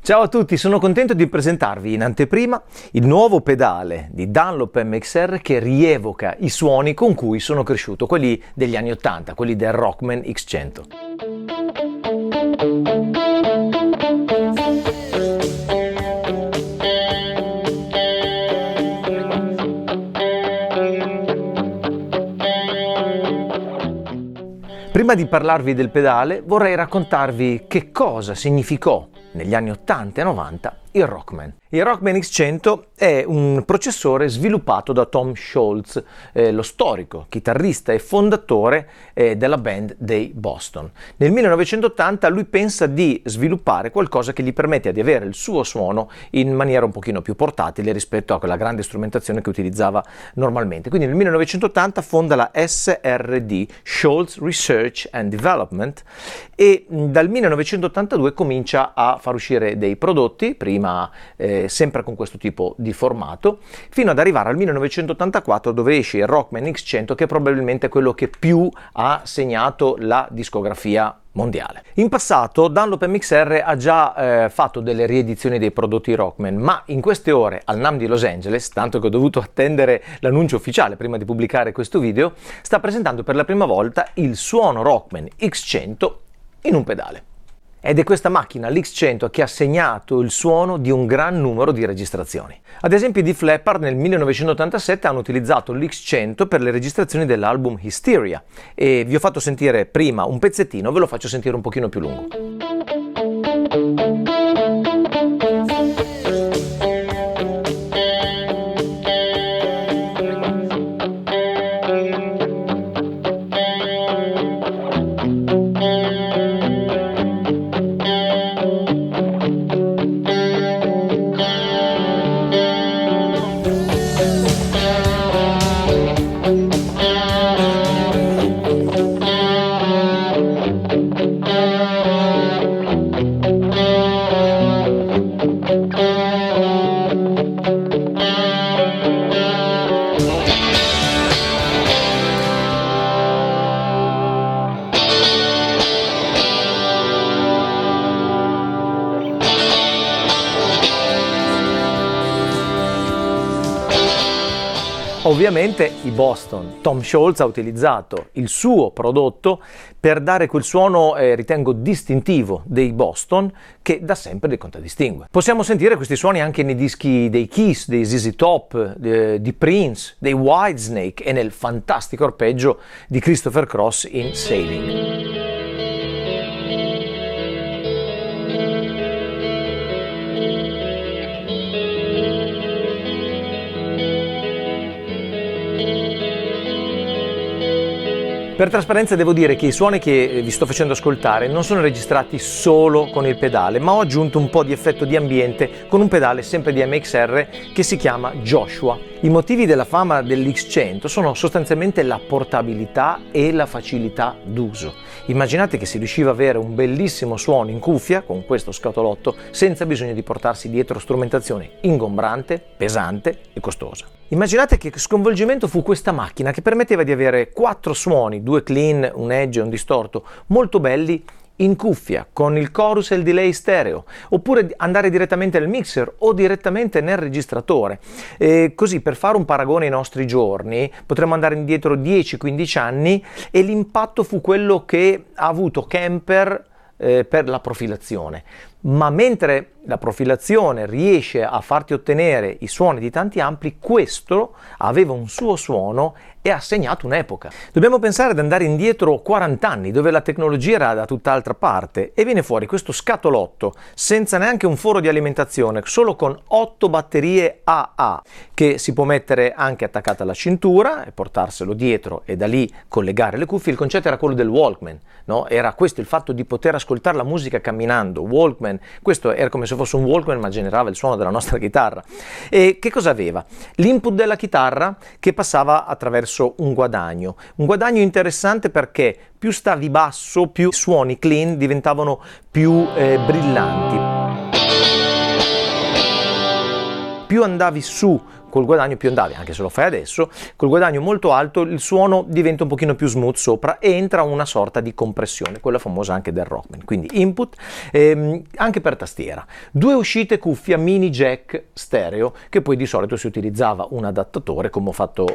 Ciao a tutti, sono contento di presentarvi in anteprima il nuovo pedale di Dunlop MXR che rievoca i suoni con cui sono cresciuto, quelli degli anni 80, quelli del Rockman X100. Prima di parlarvi del pedale, vorrei raccontarvi che cosa significò negli anni 80 e 90 il Rockman. Il Rockman X100 è un processore sviluppato da Tom Scholz, lo storico chitarrista e fondatore della band dei Boston. Nel 1980 lui pensa di sviluppare qualcosa che gli permette di avere il suo suono in maniera un pochino più portatile rispetto a quella grande strumentazione che utilizzava normalmente. Quindi nel 1980 fonda la SRD, Scholz Research and Development, e dal 1982 comincia a far uscire dei prodotti, prima sempre con questo tipo di formato, fino ad arrivare al 1984 dove esce il Rockman X100, che probabilmente è quello che più ha segnato la discografia mondiale. In passato Dunlop MXR ha già fatto delle riedizioni dei prodotti Rockman, ma in queste ore al NAMM di Los Angeles, tanto che ho dovuto attendere l'annuncio ufficiale prima di pubblicare questo video, sta presentando per la prima volta il suono Rockman X100 in un pedale. Ed è questa macchina, l'X100, che ha segnato il suono di un gran numero di registrazioni. Ad esempio i Def Leppard nel 1987 hanno utilizzato l'X100 per le registrazioni dell'album Hysteria, e vi ho fatto sentire prima un pezzettino, ve lo faccio sentire un pochino più lungo. Ovviamente i Boston, Tom Scholz ha utilizzato il suo prodotto per dare quel suono, ritengo, distintivo dei Boston, che da sempre li contraddistingue. Possiamo sentire questi suoni anche nei dischi dei Kiss, dei ZZ Top, di Prince, dei Whitesnake e nel fantastico arpeggio di Christopher Cross in Sailing. Per trasparenza devo dire che i suoni che vi sto facendo ascoltare non sono registrati solo con il pedale, ma ho aggiunto un po' di effetto di ambiente con un pedale sempre di MXR che si chiama Joshua. I motivi della fama dell'X100 sono sostanzialmente la portabilità e la facilità d'uso. Immaginate che si riusciva ad avere un bellissimo suono in cuffia con questo scatolotto senza bisogno di portarsi dietro strumentazione ingombrante, pesante e costosa. Immaginate che sconvolgimento fu questa macchina che permetteva di avere 4 suoni, 2 clean, un edge e un distorto, molto belli in cuffia, con il chorus e il delay stereo, oppure andare direttamente nel mixer o direttamente nel registratore. Così, per fare un paragone ai nostri giorni, potremmo andare indietro 10-15 anni e l'impatto fu quello che ha avuto Kemper per la profilazione. Ma mentre la profilazione riesce a farti ottenere i suoni di tanti ampli, questo aveva un suo suono e ha segnato un'epoca. Dobbiamo pensare ad andare indietro 40 anni, dove la tecnologia era da tutt'altra parte, e viene fuori questo scatolotto senza neanche un foro di alimentazione, solo con 8 batterie AA, che si può mettere anche attaccata alla cintura e portarselo dietro e da lì collegare le cuffie. Il concetto era quello del Walkman, no? Era questo, il fatto di poter ascoltare la musica camminando. Walkman, questo era come se fosse un Walkman ma generava il suono della nostra chitarra. E che cosa aveva? L'input della chitarra che passava attraverso un guadagno interessante, perché più stavi basso, più i suoni clean diventavano più brillanti. Più andavi su col guadagno più andate, anche se lo fai adesso, col guadagno molto alto il suono diventa un pochino più smooth sopra e entra una sorta di compressione, quella famosa anche del Rockman. Quindi input anche per tastiera, 2 uscite cuffia mini jack stereo, che poi di solito si utilizzava un adattatore, come ho fatto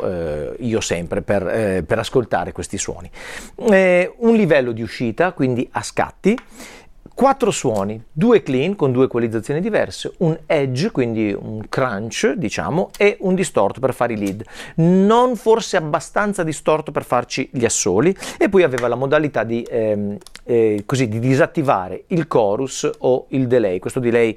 io sempre per ascoltare questi suoni, un livello di uscita quindi a scatti, 4 suoni, 2 clean con 2 equalizzazioni diverse, un edge, quindi un crunch, diciamo, e un distorto per fare i lead. Non forse abbastanza distorto per farci gli assoli, e poi aveva la modalità di di disattivare il chorus o il delay, questo delay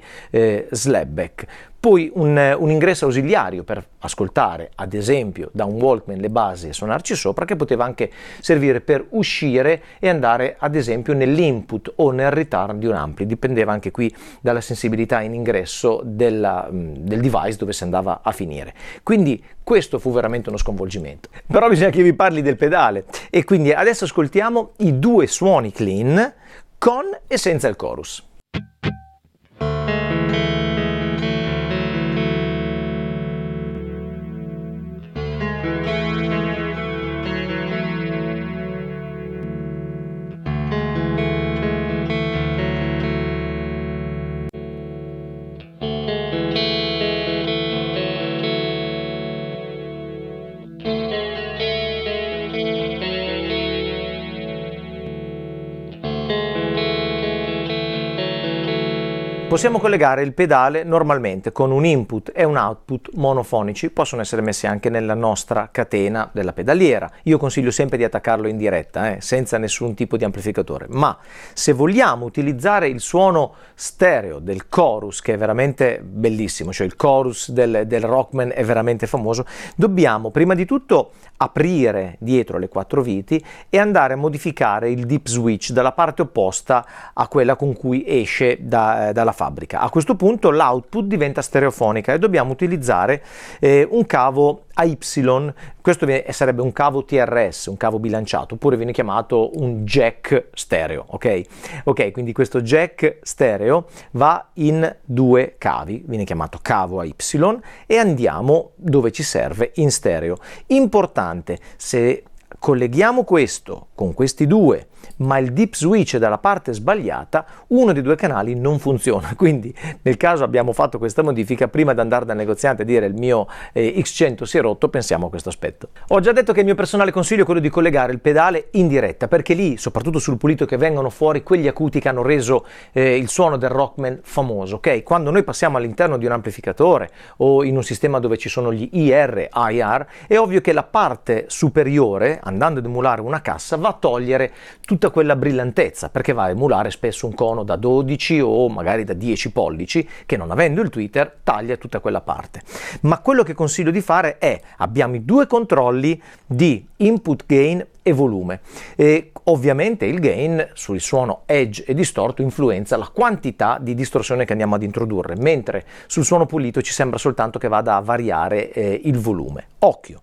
slapback. Poi un ingresso ausiliario per ascoltare, ad esempio, da un Walkman le basi e suonarci sopra, che poteva anche servire per uscire e andare, ad esempio, nell'input o nel return di un ampli. Dipendeva anche qui dalla sensibilità in ingresso del device dove si andava a finire. Quindi questo fu veramente uno sconvolgimento. Però bisogna che vi parli del pedale, e quindi adesso ascoltiamo i 2 suoni clean con e senza il chorus. Possiamo collegare il pedale normalmente con un input e un output monofonici, possono essere messi anche nella nostra catena della pedaliera. Io consiglio sempre di attaccarlo in diretta, senza nessun tipo di amplificatore, ma se vogliamo utilizzare il suono stereo del chorus, che è veramente bellissimo, cioè il chorus del Rockman è veramente famoso, dobbiamo prima di tutto aprire dietro le 4 viti e andare a modificare il dip switch dalla parte opposta a quella con cui esce dalla fabbrica. A questo punto l'output diventa stereofonica e dobbiamo utilizzare un cavo AY, questo sarebbe un cavo TRS, un cavo bilanciato, oppure viene chiamato un jack stereo, ok? Quindi questo jack stereo va in 2 cavi, viene chiamato cavo AY, e andiamo dove ci serve in stereo. Importante, se colleghiamo questo con questi 2, ma il dip switch è dalla parte sbagliata, uno dei 2 canali non funziona. Quindi nel caso abbiamo fatto questa modifica, prima di andare dal negoziante e dire il mio X100 si è rotto, pensiamo a questo aspetto. Ho già detto che il mio personale consiglio è quello di collegare il pedale in diretta, perché lì, soprattutto sul pulito, che vengono fuori quegli acuti che hanno reso il suono del Rockman famoso, ok? Quando noi passiamo all'interno di un amplificatore o in un sistema dove ci sono gli IR, IR, è ovvio che la parte superiore, andando ad emulare una cassa, va a togliere tutta quella brillantezza, perché va a emulare spesso un cono da 12 o magari da 10 pollici che, non avendo il tweeter, taglia tutta quella parte. Ma quello che consiglio di fare è: abbiamo i 2 controlli di input gain e volume, e ovviamente il gain sul suono edge e distorto influenza la quantità di distorsione che andiamo ad introdurre, mentre sul suono pulito ci sembra soltanto che vada a variare il volume. Occhio,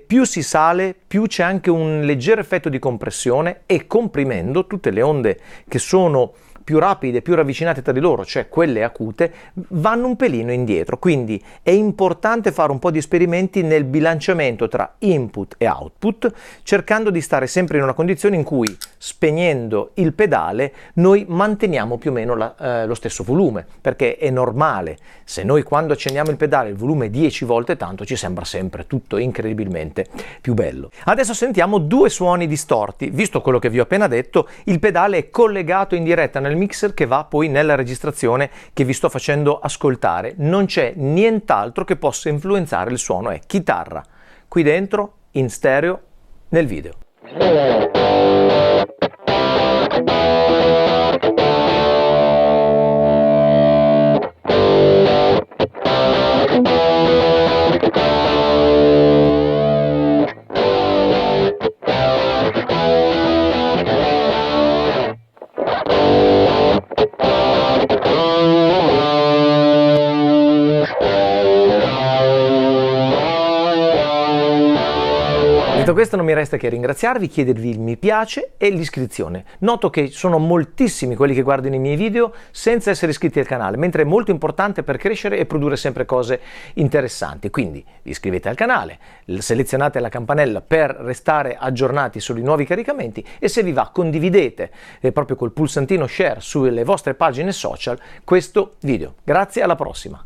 più si sale, più c'è anche un leggero effetto di compressione, e comprimendo tutte le onde che sono più rapide, più ravvicinate tra di loro, cioè quelle acute, vanno un pelino indietro. Quindi è importante fare un po' di esperimenti nel bilanciamento tra input e output, cercando di stare sempre in una condizione in cui, spegnendo il pedale, noi manteniamo più o meno lo stesso volume, perché è normale, se noi quando accendiamo il pedale il volume è 10 volte tanto, ci sembra sempre tutto incredibilmente più bello. Adesso sentiamo 2 suoni distorti. Visto quello che vi ho appena detto, il pedale è collegato in diretta nel mixer che va poi nella registrazione che vi sto facendo ascoltare. Non c'è nient'altro che possa influenzare il suono, è chitarra qui dentro in stereo nel video. Detto questo, non mi resta che ringraziarvi, chiedervi il mi piace e l'iscrizione. Noto che sono moltissimi quelli che guardano i miei video senza essere iscritti al canale, mentre è molto importante per crescere e produrre sempre cose interessanti. Quindi vi iscrivete al canale, selezionate la campanella per restare aggiornati sui nuovi caricamenti e se vi va condividete proprio col pulsantino share sulle vostre pagine social questo video. Grazie, alla prossima!